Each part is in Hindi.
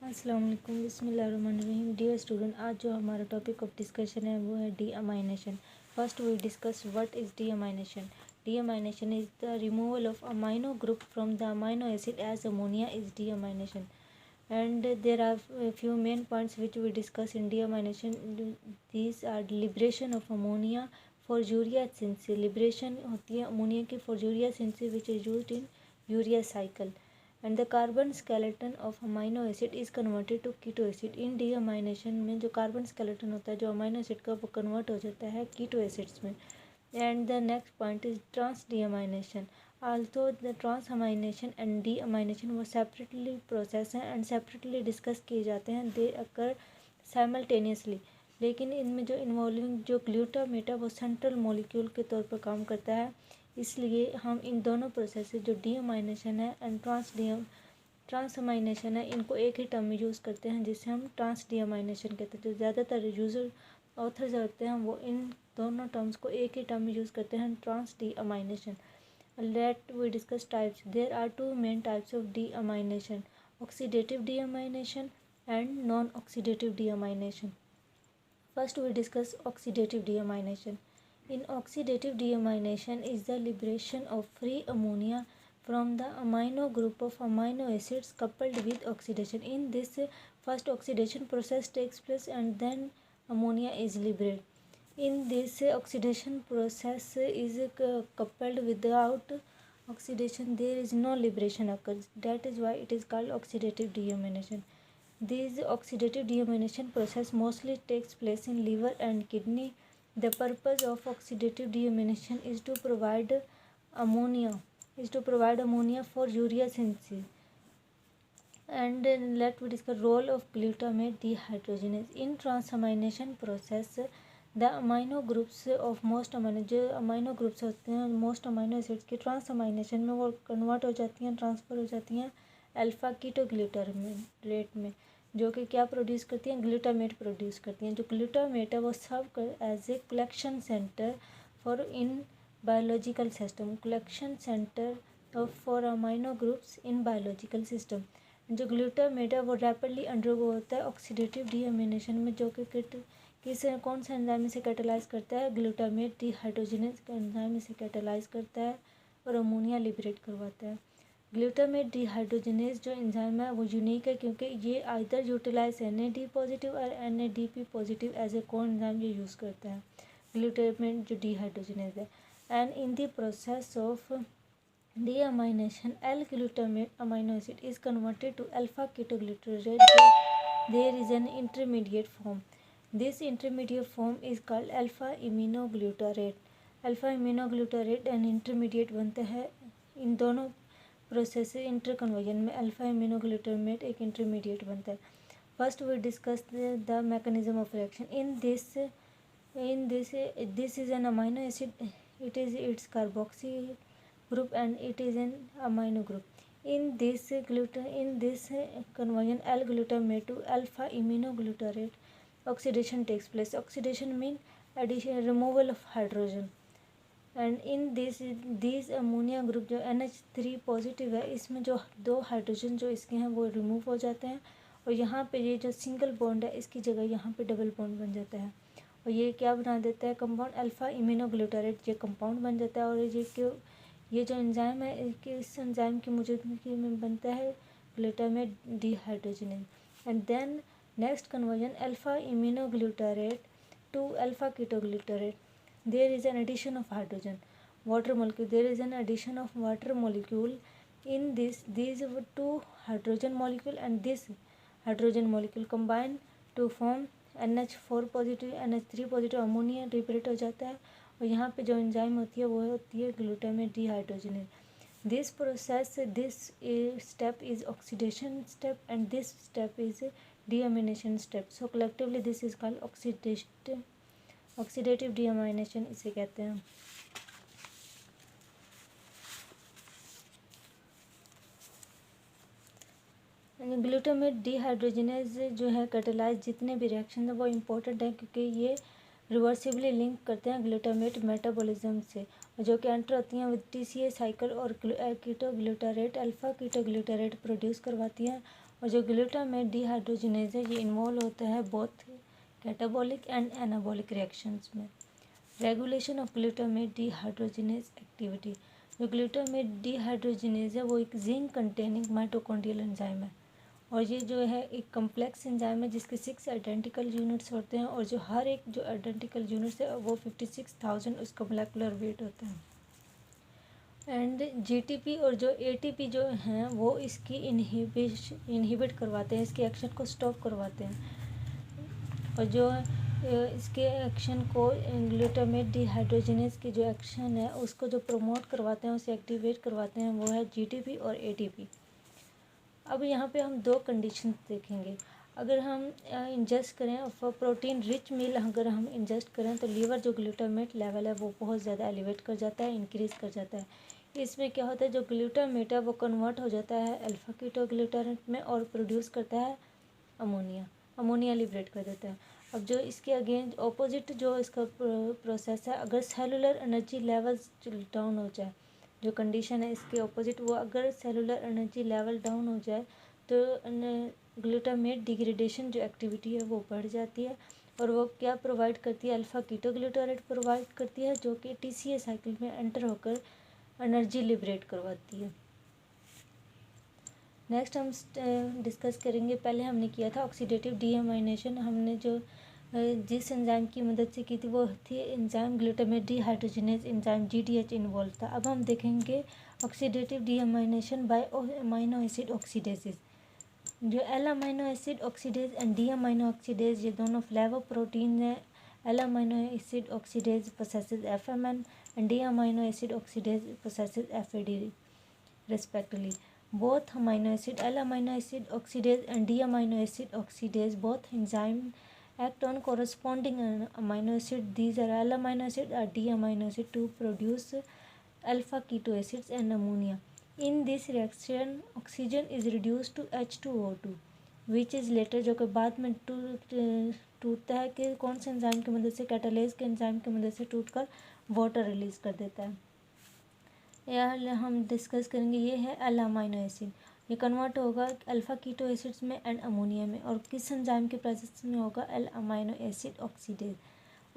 अस्सलाम वालेकुम, बिस्मिल्लाहिर्रहमानिर्रहीम। डियर स्टूडेंट, आज जो हमारा टॉपिक ऑफ डिस्कशन है वो है deamination. First we discuss what is deamination. Deamination is the removal of amino group from the amino acid as ammonia is deamination. And there are a few main points which we discuss in deamination. These are liberation of ammonia for urea synthesis. Liberation होती है अमोनिया की for urea synthesis which is used in urea cycle. And the carbon skeleton of amino acid is converted to keto acid. In deamination में जो carbon skeleton होता है जो amino acid का वो convert हो जाता है keto acids में. And the next point is trans-deamination. Although the transamination and deamination वो separately process हैं and separately discuss किए जाते हैं, they occur simultaneously. लेकिन इनमें जो इन्वॉल्विंग जो ग्लूटामेट है वो सेंट्रल मॉलिक्यूल के तौर पर काम करता है, इसलिए हम इन दोनों प्रोसेस जो डीअमाइनेशन है एंड ट्रांसअमाइनेशन है इनको एक ही टर्म में यूज़ करते हैं जिसे हम ट्रांस डीअमाइनेशन कहते हैं। जो ज़्यादातर यूज़र ऑथर्स होते हैं वो इन दोनों टर्म्स को एक ही टर्म में यूज़ करते हैं, trans डीअमाइनेशन। Let we discuss types. There are two main types of deamination: oxidative deamination and non-oxidative deamination. First, we discuss oxidative deamination. In oxidative deamination is the liberation of free ammonia from the amino group of amino acids coupled with oxidation. In this, first oxidation process takes place and then ammonia is liberated. In this oxidation process is coupled without oxidation, there is no liberation occurs. That is why it is called oxidative deamination. This oxidative deamination process mostly takes place in liver and kidney. The purpose of oxidative deamination is to provide ammonia for urea synthesis. And let we discuss role of glutamate dehydrogenase. In transamination process, the amino groups of most amino जो amino groups होते हैं most amino acids की transamination में वो convert हो जाती हैं, ट्रांसफ़र हो जाती हैं अल्फ़ा कीटोग्लूटामेट में, जो कि क्या प्रोड्यूस करती हैं, ग्लूटामेट प्रोड्यूस करती हैं। जो ग्लूटामेट है वो serve as a collection centre for in biological system, collection centre for amino groups in biological system. जो ग्लूटामेट है वो रैपिडली अंडरगो होता है ऑक्सीडेटिव डीअमीनेशन में, जो कि कौन सा एंजाइम से कैटालाइज करता है, ग्लूटामेट डीहाइड्रोजिनेज एंजाइम से कैटालाइज करता है और अमोनिया लिबरेट करवाता है। ग्लूटामेट डीहाइड्रोजिनेज जो एंजाइम है वो यूनिक है क्योंकि ये आइदर यूटिलाइज NAD पॉजिटिव और NADP पॉजिटिव एज ए को एंजाइम ये यूज़ करता है ग्लूटामेट जो डीहाइड्रोजिनेज है। And in the process of deamination, L-glutamate amino acid is converted to alpha-ketoglutarate. There is an intermediate form. This intermediate form is called alpha-aminoglutarate. Alpha-aminoglutarate and intermediate बनता है इन दोनों प्रोसेस से इंटरकन्वर्जन में alpha-aminoglutamate एक इंटरमीडिएट बनता है। First we discuss the mechanism of reaction. this is an amino acid. It is its carboxy group and it is an amino group. In this conversion L-glutamate to alpha-aminoglutarate, oxidation takes place. Oxidation means addition, removal of hydrogen. And in these ammonia group जो NH3 पॉजिटिव है इसमें जो दो हाइड्रोजन जो इसके हैं वो रिमूव हो जाते हैं और यहाँ पे ये जो सिंगल बॉन्ड है इसकी जगह यहाँ पे डबल बॉन्ड बन जाता है और ये क्या बना देता है, कंपाउंड अल्फा-इमिनोग्लूटारेट ये कंपाउंड बन जाता है। और ये जो एंजाइम है इस एंजाइम की मौजूदगी में बनता है glutamate dehydrogenase. And then next conversion alpha iminoglutarate to alpha ketoglutarate, there is an addition of hydrogen water molecule, there is an addition of water molecule in these two hydrogen molecule and this hydrogen molecule combine to form NH4 positive NH3 positive ammonia liberate हो जाता है और यहाँ पे जो एंजाइम होती है वो होती है glutamate dehydrogenase. This process this step is oxidation step and this step is deamination step. So collectively this is called oxidative deamination इसे कहते हैं। ग्लूटामेट डीहाइड्रोजिनेज जो है कैटालाइज जितने भी रिएक्शन है वो इम्पोर्टेंट है क्योंकि ये रिवर्सिबली लिंक करते हैं ग्लूटामेट मेटाबॉलिज्म से, जो कि एंटर होती हैं विद TCA साइकिल और कीटोग्लूटारेट अल्फा कीटोग्लूटारेट प्रोड्यूस करवाती हैं और जो ग्लूटामेट डिहाइड्रोजिनेज है ये इन्वॉल्व होता है both catabolic and anabolic reactions में। Regulation of glutamate dehydrogenase activity. जो ग्लूटामेट डिहाइड्रोजिनेज है वो एक जिंक कंटेनिंग माइटोकॉन्ड्रियल एंजाइम है और ये जो है एक कम्प्लेक्स एंजाइम है जिसके 6 आइडेंटिकल यूनिट्स होते हैं और जो हर एक जो आइडेंटिकल यूनिट्स है वो 56,000 उसका मोलेकुलर वेट होता है। एंड जीटीपी और जो एटीपी जो हैं वो इसकी इनहिबिट करवाते हैं, इसके एक्शन को स्टॉप करवाते हैं और जो इसके एक्शन को ग्लूटामेट डिहाइड्रोजिनेज की जो एक्शन है उसको जो प्रमोट करवाते हैं, उसे एक्टिवेट करवाते हैं, वो है जीटीपी और एटीपी। अब यहाँ पे हम दो कंडीशंस देखेंगे। अगर हम इंजेस्ट करें प्रोटीन रिच मील अगर हम इंजेस्ट करें तो लीवर जो ग्लूटामेट लेवल है वो बहुत ज़्यादा एलिवेट कर जाता है, इंक्रीज़ कर जाता है। इसमें क्या होता है, जो ग्लूटामेट है वो कन्वर्ट हो जाता है अल्फा कीटोग्लूटारेट में और प्रोड्यूस करता है अमोनिया लिबरेट कर देता है। अब जो इसके अगेंस्ट ऑपोजिट जो इसका प्रोसेस है, अगर सेलुलर एनर्जी लेवल्स डाउन हो जाए, जो कंडीशन है इसके ऑपोजिट, वो अगर सेलुलर एनर्जी लेवल डाउन हो जाए तो ग्लूटामेट डिग्रेडेशन जो एक्टिविटी है वो बढ़ जाती है और वो क्या प्रोवाइड करती है, अल्फा कीटोग्लूटारेट प्रोवाइड करती है जो कि टीसीए साइकिल में एंटर होकर एनर्जी लिबरेट करवाती है। नेक्स्ट हम डिस्कस करेंगे, पहले हमने किया था ऑक्सीडेटिव डीएमाइनेशन, हमने जो जिस एंजाइम की मदद से की थी वो थी enzyme glutamate dehydrogenase enzyme GDH involve था। अब हम देखेंगे oxidative deamination by amino acid oxidases. जो L amino acid oxidase and D amino oxidase ये दोनों फ्लेवो प्रोटीन हैं। L amino acid oxidase possesses FMN and D amino acid oxidase possesses FAD respectively. Both amino acid, L-amino acid oxidase and D-amino acid oxidase, both enzyme act on corresponding amino acid. These are L-amino acid or D-amino acid to produce alpha keto acids and ammonia. In this reaction, oxygen is reduced to H2O2, which is later जो कि बाद में टूटता है कि कौन से एंजाइम की मदद से, कैटालेज के एंजाइम की मदद से टूटकर वाटर रिलीज कर देता है। यह हम डिस्कस करेंगे, ये है एल अमीनो एसिड, ये कन्वर्ट होगा अल्फा कीटो एसिड्स में एंड अमोनिया में और किस एंजाइम के प्रेजेंस में होगा, एल अमीनो एसिड ऑक्सीडेज।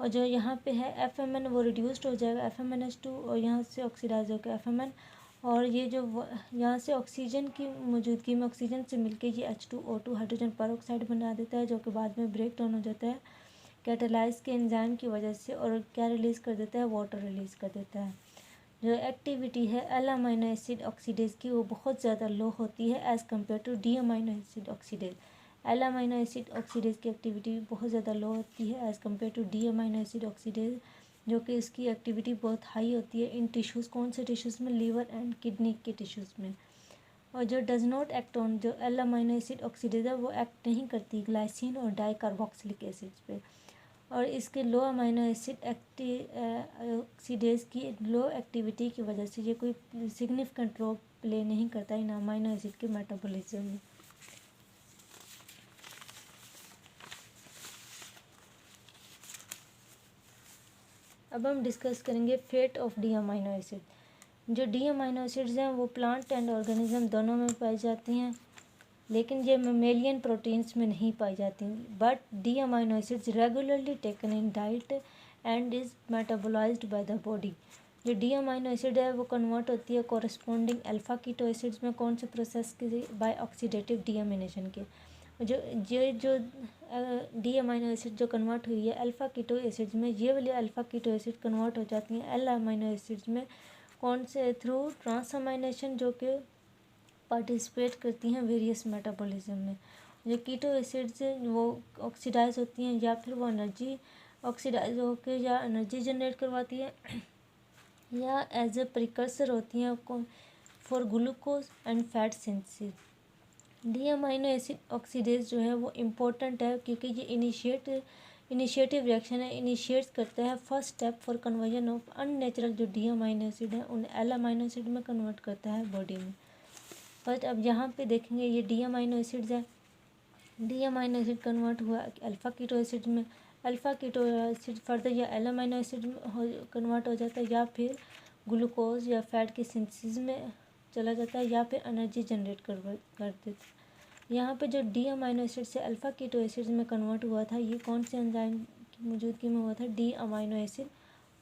और जो यहाँ पे है एफएमएन वो रिड्यूस्ड हो जाएगा FMNH2 और यहाँ से ऑक्सीडाइज होकर FMN और ये जो यहाँ से ऑक्सीजन की मौजूदगी में ऑक्सीजन से मिलके ये H2O2 हाइड्रोजन पेरोक्साइड बना देता है जो कि बाद में ब्रेक डाउन हो जाता है कैटालाइज के एंजाइम की वजह से और क्या रिलीज़ कर देता है, वाटर रिलीज़ कर देता है। जो एक्टिविटी है एल अमीनो एसिड ऑक्सीडेज की वो बहुत ज़्यादा लो होती है as compare to D amino acid oxidase. L amino acid oxidase की एक्टिविटी बहुत ज़्यादा लो होती है as compare to D amino acid oxidase, जो कि इसकी एक्टिविटी बहुत हाई होती है इन टिश्यूज़, कौन से टिश्यूज़ में, लीवर एंड किडनी के टिश्यूज़ में। और जो डज नॉट एक्ट ऑन, जो एल अमीनो एसिड ऑक्सीडेज है वो एक्ट नहीं करती ग्लाइसिन और डाइकार्बोक्सिलिक एसिड्स पे। और इसके लो अमीनो एसिड ऑक्सीडेज की लो एक्टिविटी की वजह से ये कोई सिग्निफिकेंट रोल प्ले नहीं करता इन अमीनो एसिड के मेटाबॉलिज्म में। अब हम डिस्कस करेंगे fate of D amino acid. जो डी अमीनो एसिड्स हैं वो प्लांट एंड ऑर्गेनिज्म दोनों में पाई जाती हैं, लेकिन ये मेमेलियन प्रोटीन्स में नहीं पाई जाती। But D amino acids regularly taken in diet and is metabolised by the body. जो डी अमीनो एसिड है वो कन्वर्ट होती है कॉरस्पॉन्डिंग अल्फा कीटो एसिड्स में, कौन से प्रोसेस के, बाय ऑक्सीडेटिव डीअमीनेशन के। जो डी अमीनो एसिड जो कन्वर्ट हुई है अल्फा कीटो एसिड्स में, ये वाली अल्फा कीटो एसिड कन्वर्ट हो जाती हैं एल अमीनो एसिड्स में, कौन से, थ्रू ट्रांसअमाइनेशन, जो कि पार्टिसिपेट करती हैं वेरियस मेटाबॉलिज्म में। जो कीटो एसिड्स वो ऑक्सीडाइज होती हैं या फिर वो एनर्जी ऑक्सीडाइज होकर या एनर्जी जनरेट करवाती है या एज ए प्रिकर्सर होती हैं for glucose and fat synthesis. D amino acid oxidase जो है वो इम्पोर्टेंट है क्योंकि ये इनिशिएटिव रिएक्शन है, इनिशिएट्स करता है first step for conversion of unnatural जो डी अमीनो एसिड है उन एल अमीनो एसिड में कन्वर्ट करता है बॉडी में। बट अब यहाँ पे देखेंगे ये डी अमीनो एसिड्स है, डी अमीनो एसिड कन्वर्ट हुआ अल्फा कीटो एसिड में, अल्फा कीटो एसिड फर्दर या एल अमीनो एसिड कन्वर्ट हो जाता है या फिर ग्लूकोज या फैट की सिंथेसिस में चला जाता है या फिर एनर्जी जनरेट कर देता है। यहाँ पे जो डी अमाइनो एसिड से अल्फ़ा कीटो एसिड्स में कन्वर्ट हुआ था, ये कौन से एंजाइम की मौजूदगी में हुआ था? D amino acid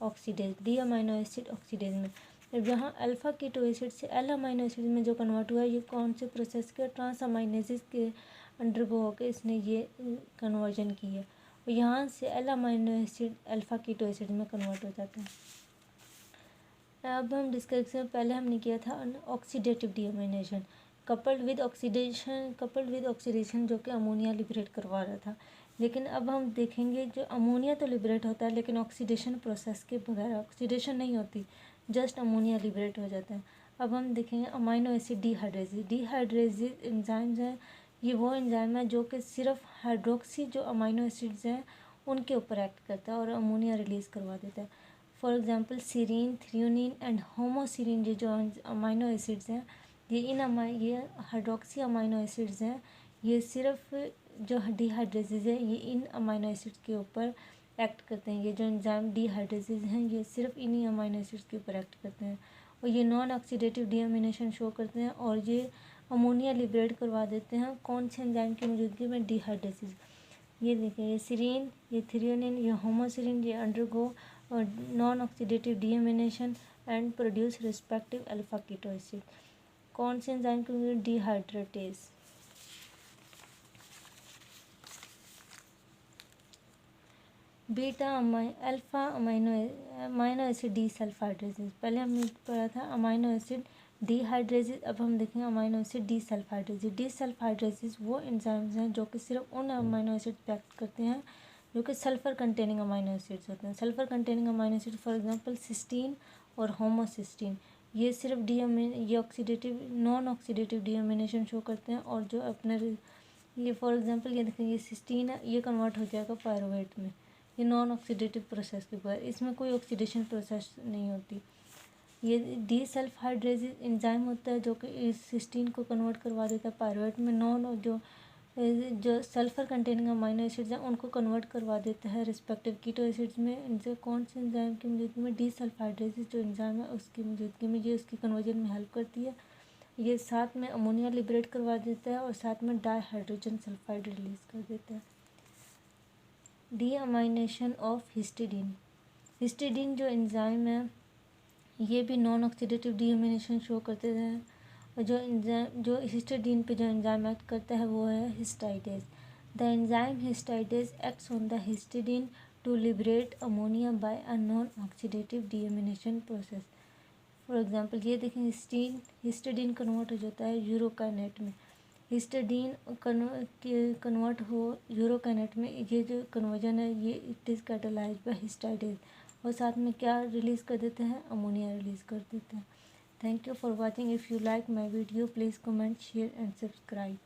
oxidase, D amino acid oxidase में। अब यहाँ अल्फ़ा कीटो एसिड से एल अमाइनो एसिड में जो कन्वर्ट हुआ है, ये कौन से प्रोसेस के? ट्रांसअमाइनेसिस के अंडरगो होकर इसने ये कन्वर्जन की है, और यहाँ से L amino acid alpha keto acid में कन्वर्ट हो जाता है। अब हम डिस्कस करें, पहले हमने किया था ऑक्सीडेटिव डीअमाइनेशन कपल्ड विद ऑक्सीडेशन जो कि अमोनिया लिबरेट करवा रहा था। लेकिन अब हम देखेंगे जो अमोनिया तो लिबरेट होता है, लेकिन ऑक्सीडेशन प्रोसेस के बगैर ऑक्सीडेशन नहीं होती, जस्ट अमोनिया लिबरेट हो जाता है। अब हम देखेंगे अमाइनो एसिड डिहाइड्रेजिस एंजाइम्स हैं, ये वो एंजाइम है जो कि सिर्फ हाइड्रोक्सी जो अमाइनो एसिड्स हैं उनके ऊपर एक्ट करता है और अमोनिया रिलीज़ करवा देता है। For example serine, threonine and homoserine, ये जो अमाइनो एसिड्स हैं, ये हाइड्रोक्सी अमाइनो एसिड्स हैं, ये सिर्फ जो डिहाइड्रेजिस है ये इन अमाइनो एसिड्स के ऊपर एक्ट करते हैं। ये जो एंजाइम डिहाइड्रेजिस हैं ये सिर्फ इन्हीं अमाइनो एसिड्स के ऊपर एक्ट करते हैं, और ये नॉन ऑक्सीडेटिव डीअमीनेशन शो करते हैं, और ये अमोनिया लिबरेट करवा देते हैं। कौन से एंजाइम की मौजूदगी में? डिहाइड्रेजिस। ये देखिए, ये सीरीन, ये थ्रियोनिन, ये होमोसीरीन, ये undergo non oxidative deamination and produce respective alpha keto acid. कौन से एंजाइम की मौजूदगी? Dehydratase. Beta alpha amino acid desulfhydrases. पहले हमने पढ़ा था अमाइनो एसिड डीहाइड्रेसिस, अब हम देखेंगे अमाइनो एसिड डीसल्फाइड्रेसिस। डीसल्फाइड्रेसिस वो एंजाइम्स हैं जो कि सिर्फ उन अमाइनो एसिड पे एक्ट करते हैं जो कि सल्फर कंटेनिंग अमाइनो एसिड्स होते हैं। Sulphur containing amino acid for example cysteine और होमोसिस्टीन, ये सिर्फ ये oxidative non oxidative deamination show करते हैं, और जो अपने ये फॉर एग्जांपल ये देखें, ये सिस्टीन है, ये कन्वर्ट हो जाएगा पायरुवेट में, ये नॉन ऑक्सीडेटिव प्रोसेस के बगैर, इसमें कोई ऑक्सीडेशन प्रोसेस नहीं होती। ये डीसल्फाइड्रेसिस एंजाइम होता है जो कि इस सिस्टीन को कन्वर्ट करवा देता है पायरुवेट में, नॉन जो सल्फर कंटेनिंग अमाइनो एसिड्स हैं उनको कन्वर्ट करवा देता है रिस्पेक्टिव कीटो एसिड्स में। इनसे कौन से एंजाइम की मौजूदगी में? डीसल्फाइड्रेसिस जो एंजाइम है उसकी मौजूदगी में ये उसकी कन्वर्जन में हेल्प करती है। ये साथ में अमोनिया लिबरेट करवा देता है और साथ में डाईहाइड्रोजन सल्फाइड रिलीज कर देता है। डीअमाइनेशन ऑफ हिस्टिडीन। हिस्टिडीन जो एंजाइम है ये भी नॉन ऑक्सीडेटिव डीअमाइनेशन शो करते हैं, और जो हिस्टिडीन पे जो एंजाइम एक्ट करता है वो है histidase. The enzyme histidase acts on the histidine to liberate ammonia by a non oxidative deamination process. For example ये देखें, हिस्टिडीन कन्वर्ट हो जाता है यूरोकाइनेट में। हिस्टिडीन कन्वर्ट हो यूरोकाइनेट में, ये जो कन्वर्जन है ये इट इज़ कैटालाइज्ड बाय हिस्टाइडेज, और साथ में क्या रिलीज़ कर देते हैं? अमोनिया रिलीज़ कर देते हैं। Thank you for watching. If you like my video please comment, share and subscribe.